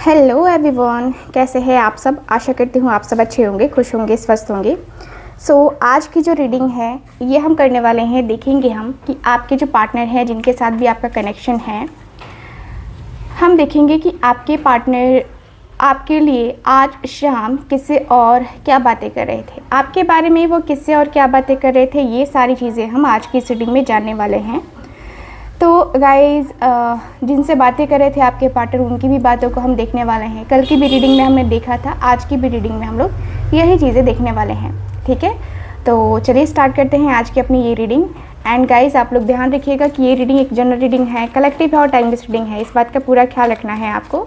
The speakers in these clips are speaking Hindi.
हेलो एवरीवन, कैसे हैं आप सब। आशा करती हूँ आप सब अच्छे होंगे, खुश होंगे, स्वस्थ होंगे। आज की जो रीडिंग है ये हम करने वाले हैं। देखेंगे हम कि आपके जो पार्टनर हैं, जिनके साथ भी आपका कनेक्शन है, हम देखेंगे कि आपके पार्टनर आपके लिए आज शाम किससे और क्या बातें कर रहे थे, आपके बारे में वो किससे और क्या बातें कर रहे थे। ये सारी चीज़ें हम आज की इस रीडिंग में जानने वाले हैं। तो गाइज़, जिनसे बातें कर रहे थे आपके पार्टनर, उनकी भी बातों को हम देखने वाले हैं। कल की भी रीडिंग में हमने देखा था, आज की भी रीडिंग में हम लोग यही चीज़ें देखने वाले हैं। ठीक है, तो चलिए स्टार्ट करते हैं आज की अपनी ये रीडिंग। एंड गाइज़, आप लोग ध्यान रखिएगा कि ये रीडिंग एक जनरल रीडिंग है, कलेक्टिव है और टाइमलेस रीडिंग है। इस बात का पूरा ख्याल रखना है आपको।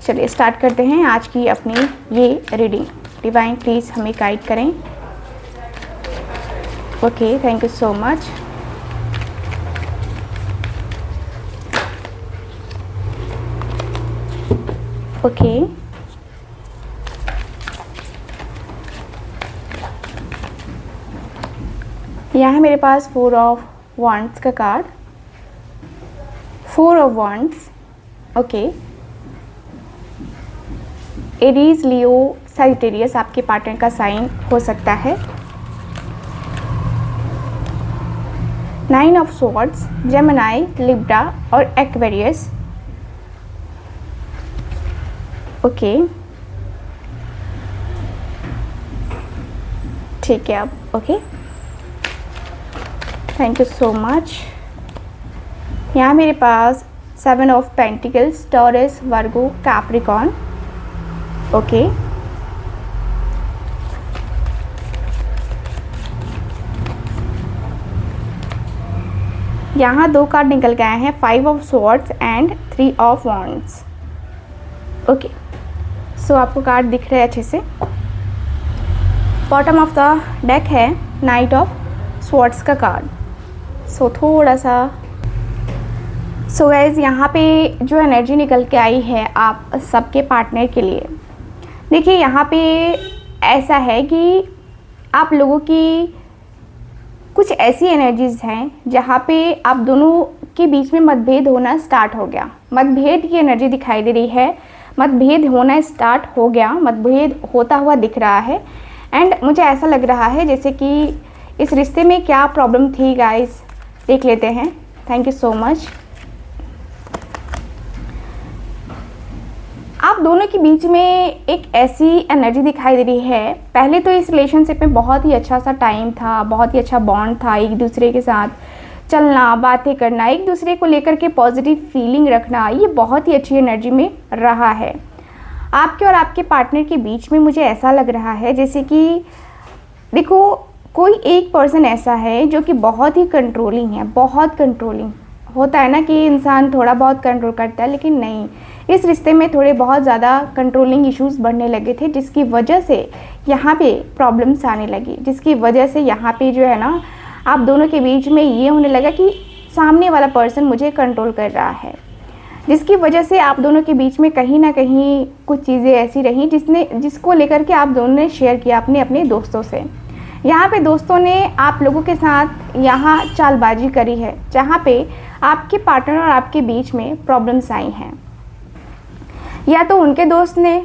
चलिए स्टार्ट करते हैं आज की अपनी ये रीडिंग। डिवाइन प्लीज़ हमें गाइड करें। Okay, thank you so much. Okay, यहाँ मेरे पास 4 ऑफ वांड्स का card, 4 of wands. Okay, Aries, Leo, Sagittarius आपके पार्टनर का साइन हो सकता है। 9 ऑफ स्वॉर्ड्स, जेमिनी, लिब्रा और एक्वेरियस। ओके, ठीक है। अब okay, thank you so much. यहाँ मेरे पास 7 of pentacles, taurus, Virgo, Capricorn. Okay, यहाँ 2 कार्ड निकल गए हैं, 5 of swords and 3 of wands. Okay, so आपको कार्ड दिख रहे हैं अच्छे से। बॉटम ऑफ द डेक है नाइट ऑफ स्वॉर्ड्स का कार्ड। सो थोड़ा सा गाइस, यहाँ पे जो एनर्जी निकल के आई है आप सबके पार्टनर के लिए, देखिए यहाँ पे ऐसा है कि आप लोगों की कुछ ऐसी एनर्जीज हैं जहाँ पे आप दोनों के बीच में मतभेद होना स्टार्ट हो गया। मतभेद की एनर्जी दिखाई दे रही है, मतभेद होना स्टार्ट हो गया, मतभेद होता हुआ दिख रहा है। एंड मुझे ऐसा लग रहा है जैसे कि इस रिश्ते में क्या प्रॉब्लम थी गाइस, देख लेते हैं। Thank you so much. आप दोनों के बीच में एक ऐसी एनर्जी दिखाई दे रही है, पहले तो इस रिलेशनशिप में बहुत ही अच्छा सा टाइम था, बहुत ही अच्छा बॉन्ड था, एक दूसरे के साथ चलना, बातें करना, एक दूसरे को लेकर के पॉजिटिव फीलिंग रखना, ये बहुत ही अच्छी एनर्जी में रहा है। आपके और आपके पार्टनर के बीच में मुझे ऐसा लग रहा है जैसे कि देखो, कोई एक पर्सन ऐसा है जो कि बहुत ही कंट्रोलिंग है। बहुत कंट्रोलिंग होता है ना कि इंसान थोड़ा बहुत कंट्रोल करता है, लेकिन नहीं, इस रिश्ते में थोड़े बहुत ज़्यादा कंट्रोलिंग इश्यूज बढ़ने लगे थे, जिसकी वजह से यहाँ पे प्रॉब्लम्स आने लगी, जिसकी वजह से यहाँ पे जो है ना आप दोनों के बीच में ये होने लगा कि सामने वाला पर्सन मुझे कंट्रोल कर रहा है, जिसकी वजह से आप दोनों के बीच में कहीं ना कहीं कुछ चीज़ें ऐसी रहीं जिसको लेकर के आप दोनों ने शेयर किया अपने दोस्तों से। यहाँ पे दोस्तों ने आप लोगों के साथ यहाँ चालबाजी करी है, जहाँ पे आपके पार्टनर और आपके बीच में प्रॉब्लम्स आई हैं। या तो उनके दोस्त ने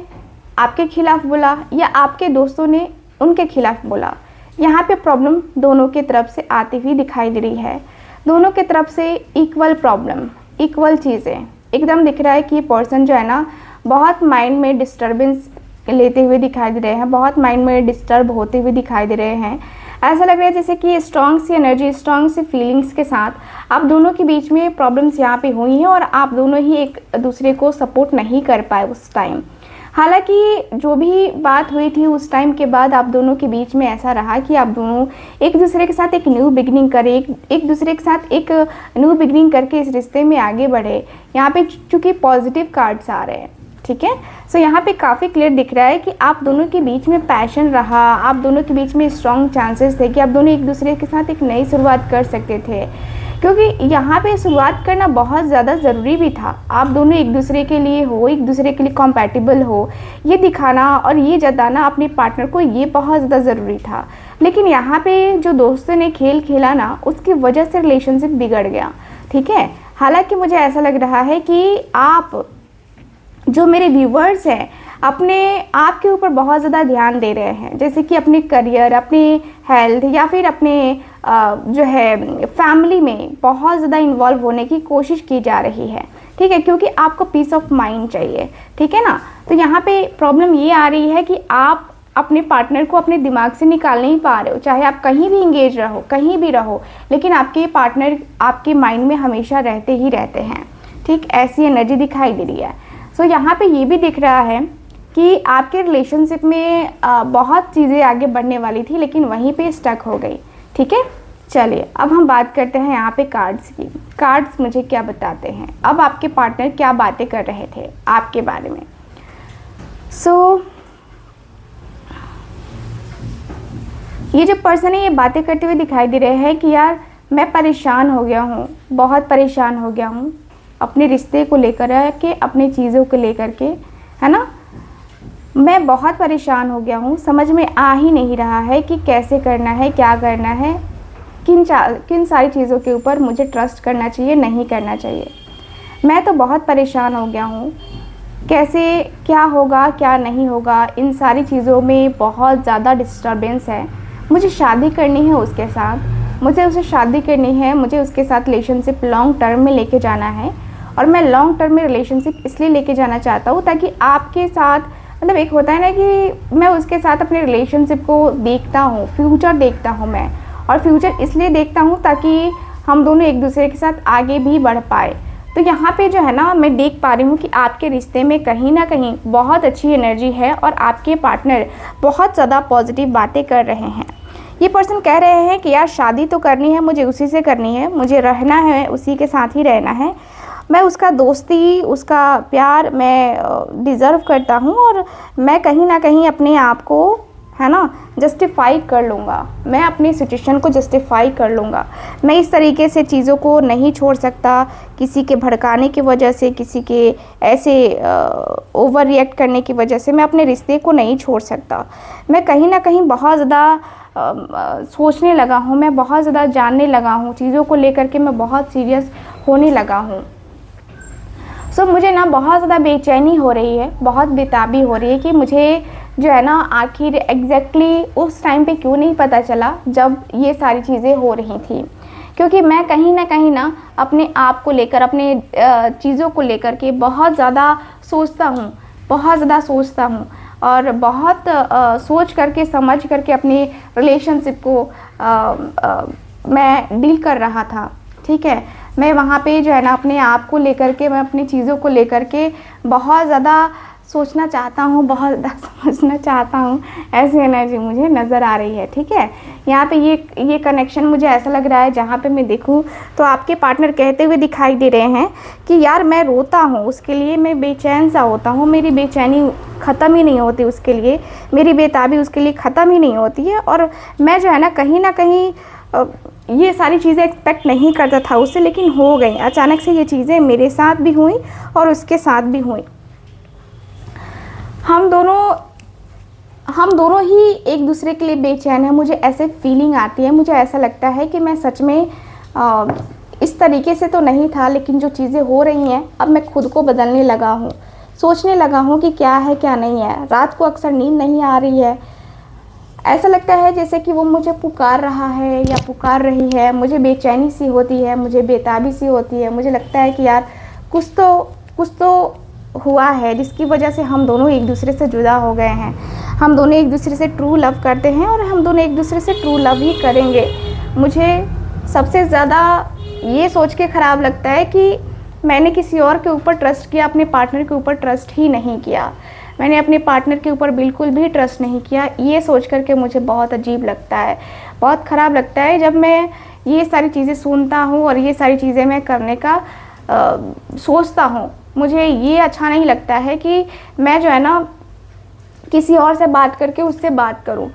आपके खिलाफ बोला या आपके दोस्तों ने उनके खिलाफ बोला। यहाँ पे प्रॉब्लम दोनों की तरफ से आती हुई दिखाई दे रही है। दोनों की तरफ से इक्वल प्रॉब्लम, इक्वल चीज़ें एकदम दिख रहा है कि ये पर्सन जो है ना बहुत माइंड में डिस्टर्बेंस लेते हुए दिखाई दे रहे हैं, बहुत माइंड में डिस्टर्ब होते हुए दिखाई दे रहे हैं। ऐसा लग रहा है जैसे कि स्ट्रॉन्ग सी एनर्जी, स्ट्रॉन्ग सी फीलिंग्स के साथ आप दोनों के बीच में प्रॉब्लम्स यहाँ पे हुई हैं और आप दोनों ही एक दूसरे को सपोर्ट नहीं कर पाए उस टाइम। हालांकि जो भी बात हुई थी उस टाइम के बाद आप दोनों के बीच में ऐसा रहा कि आप दोनों एक दूसरे के साथ एक न्यू बिगनिंग करें, एक दूसरे के साथ एक न्यू बिगनिंग करके इस रिश्ते में आगे बढ़े। यहाँ पे चूँकि पॉजिटिव कार्ड्स आ रहे हैं, ठीक है। सो यहाँ पे काफ़ी क्लियर दिख रहा है कि आप दोनों के बीच में पैशन रहा, आप दोनों के बीच में स्ट्रॉन्ग चांसेस थे कि आप दोनों एक दूसरे के साथ एक नई शुरुआत कर सकते थे, क्योंकि यहाँ पे शुरुआत करना बहुत ज़्यादा ज़रूरी भी था। आप दोनों एक दूसरे के लिए हो, एक दूसरे के लिए कॉम्पैटिबल हो, ये दिखाना और ये जताना अपने पार्टनर को, ये बहुत ज़्यादा ज़रूरी था। लेकिन यहाँ पे जो दोस्तों ने खेल खेला ना, उसकी वजह से रिलेशनशिप बिगड़ गया, ठीक है। हालांकि मुझे ऐसा लग रहा है कि आप जो मेरे व्यूवर्स हैं अपने आप के ऊपर बहुत ज़्यादा ध्यान दे रहे हैं, जैसे कि अपने करियर, अपने हेल्थ या फिर अपने जो है फैमिली में बहुत ज़्यादा इन्वॉल्व होने की कोशिश की जा रही है, ठीक है, क्योंकि आपको पीस ऑफ माइंड चाहिए, ठीक है ना। तो यहाँ पे प्रॉब्लम ये आ रही है कि आप अपने पार्टनर को अपने दिमाग से निकाल नहीं पा रहे हो, चाहे आप कहीं भी इंगेज रहो, कहीं भी रहो, लेकिन आपके पार्टनर आपके माइंड में हमेशा रहते ही रहते हैं, ठीक, ऐसी एनर्जी दिखाई दे रही है। सो यहाँ पे ये भी दिख रहा है कि आपके रिलेशनशिप में बहुत चीज़ें आगे बढ़ने वाली थी, लेकिन वहीं पे स्टक हो गई, ठीक है। चलिए अब हम बात करते हैं यहाँ पे कार्ड्स की। कार्ड्स मुझे क्या बताते हैं, अब आपके पार्टनर क्या बातें कर रहे थे आपके बारे में। सो ये जो पर्सन है ये बातें करते हुए दिखाई दे रहे हैं कि यार मैं परेशान हो गया हूँ, बहुत परेशान हो गया हूँ अपने रिश्ते को लेकर के, अपने चीज़ों को लेकर के, है ना। मैं बहुत परेशान हो गया हूँ, समझ में आ ही नहीं रहा है कि कैसे करना है, क्या करना है, किन सारी चीज़ों के ऊपर मुझे ट्रस्ट करना चाहिए, नहीं करना चाहिए। मैं तो बहुत परेशान हो गया हूँ, कैसे क्या होगा क्या नहीं होगा, इन सारी चीज़ों में बहुत ज़्यादा डिस्टर्बेंस है। मुझे शादी करनी है उसके साथ, मुझे उससे शादी करनी है, मुझे उसके साथ रिलेशनशिप लॉन्ग टर्म में लेके जाना है। और मैं लॉन्ग टर्म में रिलेशनशिप इसलिए लेके जाना चाहता हूँ ताकि आपके साथ, मतलब एक होता है ना कि मैं उसके साथ अपने रिलेशनशिप को देखता हूँ, फ्यूचर देखता हूँ मैं, और फ्यूचर इसलिए देखता हूँ ताकि हम दोनों एक दूसरे के साथ आगे भी बढ़ पाए। तो यहाँ पे जो है ना मैं देख पा रही हूँ कि आपके रिश्ते में कहीं ना कहीं बहुत अच्छी एनर्जी है और आपके पार्टनर बहुत ज़्यादा पॉजिटिव बातें कर रहे हैं। ये पर्सन कह रहे हैं कि यार शादी तो करनी है, मुझे उसी से करनी है, मुझे रहना है, उसी के साथ ही रहना है, मैं उसका दोस्ती, उसका प्यार मैं डिज़र्व करता हूँ और मैं कहीं ना कहीं अपने आप को, है ना, जस्टिफाई कर लूँगा, मैं अपनी सिचुएशन को जस्टिफाई कर लूँगा। मैं इस तरीके से चीज़ों को नहीं छोड़ सकता, किसी के भड़काने की वजह से, किसी के ऐसे ओवर रिएक्ट करने की वजह से मैं अपने रिश्ते को नहीं छोड़ सकता। मैं कहीं ना कहीं बहुत ज़्यादा सोचने लगा हूँ, मैं बहुत ज़्यादा जानने लगा हूँ चीज़ों को लेकर के, मैं बहुत सीरियस होने लगा हूँ। सो मुझे ना बहुत ज़्यादा बेचैनी हो रही है, बहुत बेताबी हो रही है कि मुझे जो है ना आखिर एग्जैक्टली उस टाइम पे क्यों नहीं पता चला जब ये सारी चीज़ें हो रही थी, क्योंकि मैं कहीं ना अपने आप को लेकर, अपने चीज़ों को लेकर के बहुत ज़्यादा सोचता हूँ, बहुत ज़्यादा सोचता हूँ और बहुत सोच करके समझ करके अपनी रिलेशनशिप को मैं डील कर रहा था, ठीक है। मैं वहाँ पे जो है ना अपने आप को लेकर के, मैं अपनी चीज़ों को लेकर के बहुत ज़्यादा सोचना चाहता हूँ, बहुत ज़्यादा समझना चाहता हूँ, ऐसी एनर्जी मुझे नज़र आ रही है, ठीक है। यहाँ पे ये कनेक्शन मुझे ऐसा लग रहा है, जहाँ पे मैं देखूँ तो आपके पार्टनर कहते हुए दिखाई दे रहे हैं कि यार मैं रोता हूँ उसके लिए, मैं बेचैन सा होता हूँ, मेरी बेचैनी ख़त्म ही नहीं होती उसके लिए, मेरी बेताबी उसके लिए ख़त्म ही नहीं होती है। और मैं जो है ना कहीं ये सारी चीज़ें एक्सपेक्ट नहीं करता था उससे, लेकिन हो गई अचानक से ये चीज़ें, मेरे साथ भी हुई और उसके साथ भी हुई। हम दोनों ही एक दूसरे के लिए बेचैन हैं, मुझे ऐसे फीलिंग आती है, मुझे ऐसा लगता है कि मैं सच में इस तरीके से तो नहीं था, लेकिन जो चीज़ें हो रही हैं अब मैं खुद को बदलने लगा हूँ, सोचने लगा हूँ कि क्या है क्या नहीं है। रात को अक्सर नींद नहीं आ रही है, ऐसा लगता है जैसे कि वो मुझे पुकार रहा है या पुकार रही है, मुझे बेचैनी सी होती है, मुझे बेताबी सी होती है, मुझे लगता है कि यार कुछ तो हुआ है जिसकी वजह से हम दोनों एक दूसरे से जुदा हो गए हैं, हम दोनों एक दूसरे से ट्रू लव करते हैं और हम दोनों एक दूसरे से ट्रू लव ही करेंगे। मुझे सबसे ज़्यादा ये सोच के ख़राब लगता है कि मैंने किसी और के ऊपर ट्रस्ट किया, अपने पार्टनर के ऊपर ट्रस्ट ही नहीं किया, मैंने अपने पार्टनर के ऊपर बिल्कुल भी ट्रस्ट नहीं किया। ये सोच करके मुझे बहुत अजीब लगता है, बहुत ख़राब लगता है जब मैं ये सारी चीज़ें सुनता हूँ और ये सारी चीज़ें मैं करने का सोचता हूँ। मुझे ये अच्छा नहीं लगता है कि मैं जो है ना किसी और से बात करके उससे बात करूं।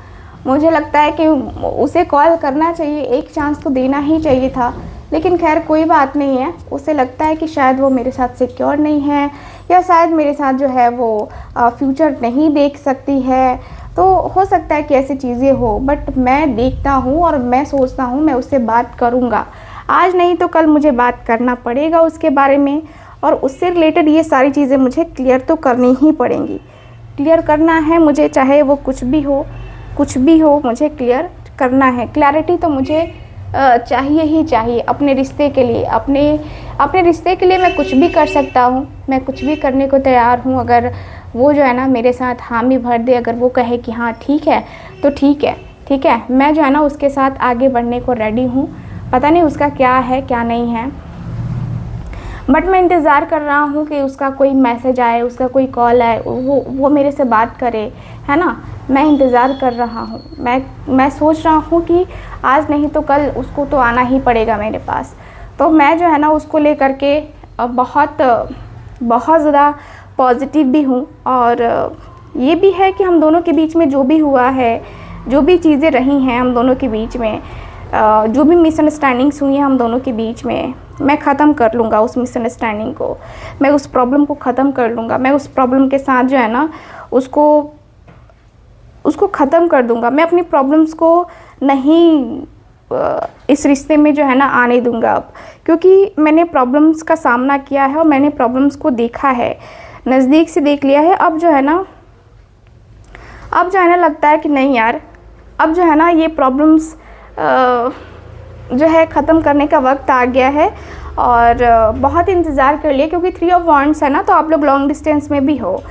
मुझे लगता है कि उसे कॉल करना चाहिए, एक चांस तो देना ही चाहिए था, लेकिन खैर कोई बात नहीं है। उसे लगता है कि शायद वो मेरे साथ सिक्योर नहीं है या शायद मेरे साथ जो है वो फ्यूचर नहीं देख सकती है, तो हो सकता है कि ऐसी चीज़ें हो। बट मैं देखता हूँ और मैं सोचता हूँ मैं उससे बात करूँगा, आज नहीं तो कल मुझे बात करना पड़ेगा उसके बारे में। और उससे रिलेटेड ये सारी चीज़ें मुझे क्लियर तो करनी ही पड़ेंगी। क्लियर करना है मुझे, चाहे वो कुछ भी हो मुझे क्लियर करना है। क्लैरिटी तो मुझे चाहिए ही चाहिए अपने रिश्ते के लिए। अपने रिश्ते के लिए मैं कुछ भी कर सकता हूँ, मैं कुछ भी करने को तैयार हूँ। अगर वो जो है ना मेरे साथ हामी भर दे, अगर वो कहे कि हाँ ठीक है तो ठीक है, मैं जो है ना उसके साथ आगे बढ़ने को रेडी हूँ। पता नहीं उसका क्या है क्या नहीं है, बट मैं इंतज़ार कर रहा हूँ कि उसका कोई मैसेज आए, उसका कोई कॉल आए, वो मेरे से बात करे, है ना। मैं इंतज़ार कर रहा हूँ। मैं सोच रहा हूँ कि आज नहीं तो कल उसको तो आना ही पड़ेगा मेरे पास। तो मैं जो है ना उसको लेकर के बहुत ज़्यादा पॉजिटिव भी हूँ। और ये भी है कि हम दोनों के बीच में जो भी हुआ है, जो भी चीज़ें रही हैं हम दोनों के बीच में, जो भी मिसअंडरस्टैंडिंग्स हुई हैं हम दोनों के बीच में, मैं ख़त्म कर लूँगा उस मिसअंडरस्टैंडिंग को। मैं उस प्रॉब्लम को ख़त्म कर लूँगा। मैं उस प्रॉब्लम के साथ जो है ना उसको ख़त्म कर दूँगा। मैं अपनी प्रॉब्लम्स को नहीं इस रिश्ते में जो है ना आने दूँगा अब, क्योंकि मैंने प्रॉब्लम्स का सामना किया है और मैंने प्रॉब्लम्स को देखा है, नज़दीक से देख लिया है। अब जो है ना लगता है कि नहीं यार, अब जो है ना ये प्रॉब्लम्स जो है ख़त्म करने का वक्त आ गया है। और बहुत इंतज़ार कर लिया, क्योंकि 3 ऑफ वांड्स है ना, तो आप लोग लॉन्ग डिस्टेंस में भी हो।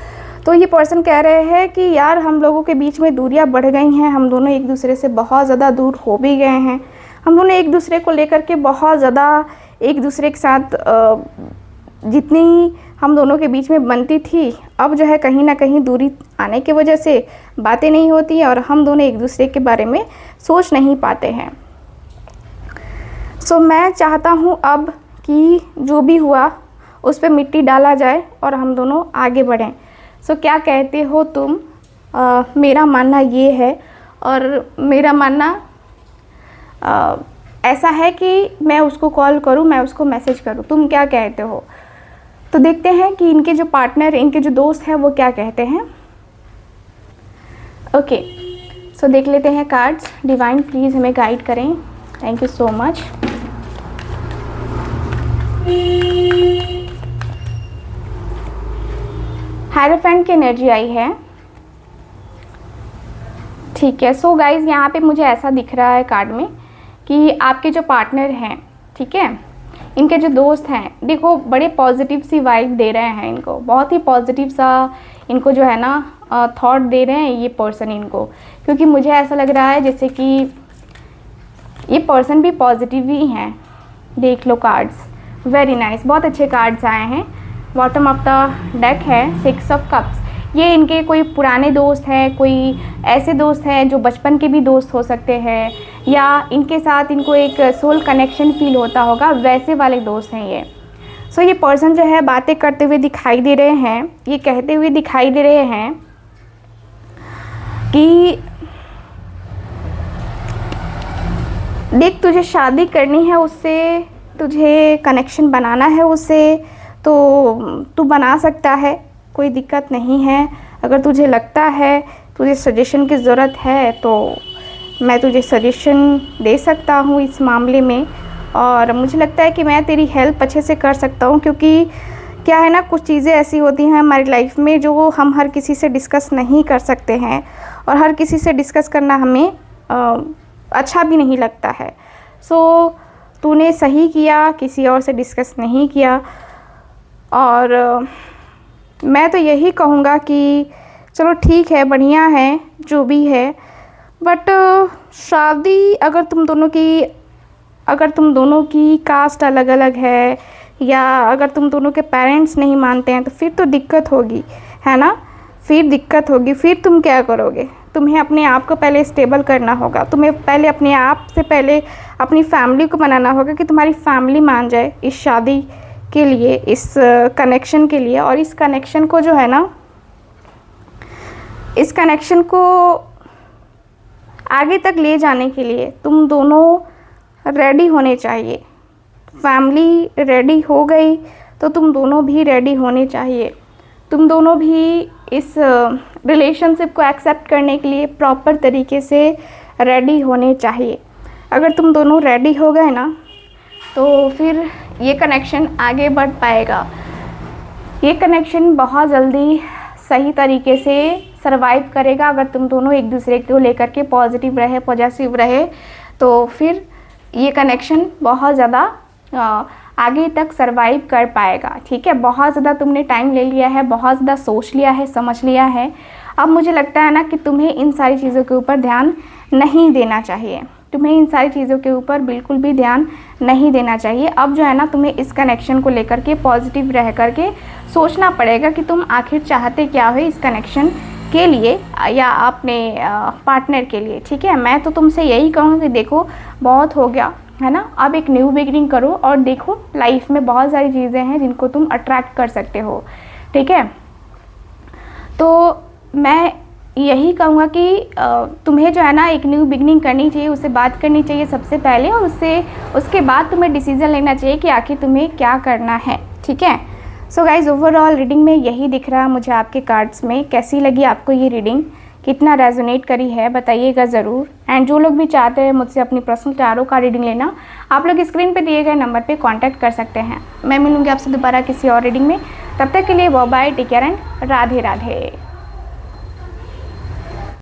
तो ये पर्सन कह रहे हैं कि यार हम लोगों के बीच में दूरियां बढ़ गई हैं, हम दोनों एक दूसरे से बहुत ज़्यादा दूर हो भी गए हैं। हम दोनों एक दूसरे को लेकर के बहुत ज़्यादा एक दूसरे के साथ जितनी हम दोनों के बीच में बनती थी, अब जो है कहीं ना कहीं दूरी आने की वजह से बातें नहीं होती और हम दोनों एक दूसरे के बारे में सोच नहीं पाते हैं। सो मैं चाहता हूँ अब कि जो भी हुआ उस पर मिट्टी डाला जाए और हम दोनों आगे बढ़ें। सो क्या कहते हो तुम? मेरा मानना ये है, और मेरा मानना ऐसा है कि मैं उसको कॉल करूँ, मैं उसको मैसेज करूँ। तुम क्या कहते हो? तो देखते हैं कि इनके जो पार्टनर, इनके जो दोस्त हैं वो क्या कहते हैं। ओके, सो देख लेते हैं कार्ड्स। डिवाइन प्लीज़ हमें गाइड करें। Thank you so much. Hierophant की एनर्जी आई है, ठीक है। सो गाइज यहाँ पे मुझे ऐसा दिख रहा है कार्ड में कि आपके जो पार्टनर हैं, ठीक है, इनके जो दोस्त हैं, देखो बड़े पॉजिटिव सी वाइब दे रहे हैं इनको, बहुत ही पॉजिटिव सा इनको जो है ना थॉट दे रहे हैं ये पर्सन इनको। क्योंकि मुझे ऐसा लग रहा है जैसे कि ये पर्सन भी पॉजिटिव ही हैं। देख लो कार्ड्स, वेरी नाइस, बहुत अच्छे कार्ड्स आए हैं। बॉटम ऑफ द डेक है 6 ऑफ कप्स। ये इनके कोई पुराने दोस्त हैं, कोई ऐसे दोस्त हैं जो बचपन के भी दोस्त हो सकते हैं, या इनके साथ इनको एक सोल कनेक्शन फील होता होगा, वैसे वाले दोस्त हैं ये। सो ये पर्सन जो है बातें करते हुए दिखाई दे रहे हैं, ये कहते हुए दिखाई दे रहे हैं कि देख तुझे शादी करनी है उससे, तुझे कनेक्शन बनाना है उससे, तो तू बना सकता है, कोई दिक्कत नहीं है। अगर तुझे लगता है तुझे सजेशन की ज़रूरत है तो मैं तुझे सजेशन दे सकता हूँ इस मामले में। और मुझे लगता है कि मैं तेरी हेल्प अच्छे से कर सकता हूँ, क्योंकि क्या है ना, कुछ चीज़ें ऐसी होती हैं हमारी लाइफ में जो हम हर किसी से डिस्कस नहीं कर सकते हैं, और हर किसी से डिस्कस करना हमें अच्छा भी नहीं लगता है। सो तूने सही किया, किसी और से डिस्कस नहीं किया। और मैं तो यही कहूँगा कि चलो ठीक है, बढ़िया है जो भी है, बट शादी अगर तुम दोनों की कास्ट अलग अलग है, या अगर तुम दोनों के पेरेंट्स नहीं मानते हैं, तो फिर तो दिक्कत होगी, है ना। फिर दिक्कत होगी, फिर तुम क्या करोगे? तुम्हें अपने आप को पहले स्टेबल करना होगा। तुम्हें पहले अपने आप से पहले अपनी फैमिली को मनाना होगा कि तुम्हारी फैमिली मान जाए इस शादी के लिए, इस कनेक्शन के लिए। और इस कनेक्शन को जो है ना, इस कनेक्शन को आगे तक ले जाने के लिए तुम दोनों रेडी होने चाहिए। फैमिली रेडी हो गई तो तुम दोनों भी रेडी होने चाहिए। तुम दोनों भी इस रिलेशनशिप को एक्सेप्ट करने के लिए प्रॉपर तरीके से रेडी होने चाहिए। अगर तुम दोनों रेडी हो गए ना, तो फिर ये कनेक्शन आगे बढ़ पाएगा। ये कनेक्शन बहुत जल्दी सही तरीके से सरवाइव करेगा अगर तुम दोनों एक दूसरे को लेकर के पॉजिटिव रहे, पॉजिटिव रहे, तो फिर ये कनेक्शन बहुत ज़्यादा आगे तक सरवाइव कर पाएगा। ठीक है, बहुत ज़्यादा तुमने टाइम ले लिया है, बहुत ज़्यादा सोच लिया है, समझ लिया है। अब मुझे लगता है ना कि तुम्हें इन सारी चीज़ों के ऊपर ध्यान नहीं देना चाहिए, तुम्हें इन सारी चीज़ों के ऊपर बिल्कुल भी ध्यान नहीं देना चाहिए। अब जो है ना, तुम्हें इस कनेक्शन को लेकर के पॉजिटिव रह करके सोचना पड़ेगा कि तुम आखिर चाहते क्या हो इस कनेक्शन के लिए या अपने पार्टनर के लिए। ठीक है, मैं तो तुमसे यही कहूँ कि देखो बहुत हो गया है ना, अब एक न्यू बिगिनिंग करो और देखो लाइफ में बहुत सारी चीज़ें हैं जिनको तुम अट्रैक्ट कर सकते हो। ठीक है, तो मैं यही कहूँगा कि तुम्हें जो है ना एक न्यू बिगिनिंग करनी चाहिए, उससे बात करनी चाहिए सबसे पहले, और उसके बाद तुम्हें डिसीज़न लेना चाहिए कि आखिर तुम्हें क्या करना है। ठीक है, सो गाइज ओवरऑल रीडिंग में यही दिख रहा है मुझे आपके कार्ड्स में। कैसी लगी आपको ये रीडिंग, कितना रेजोनेट करी है बताइएगा ज़रूर। एंड जो लोग भी चाहते हैं मुझसे अपनी पर्सनल टैरो का रीडिंग लेना, आप लोग स्क्रीन पे दिए गए नंबर पे कांटेक्ट कर सकते हैं। मैं मिलूँगी आपसे दोबारा किसी और रीडिंग में, तब तक के लिए bye bye, take care and Radhe Radhe.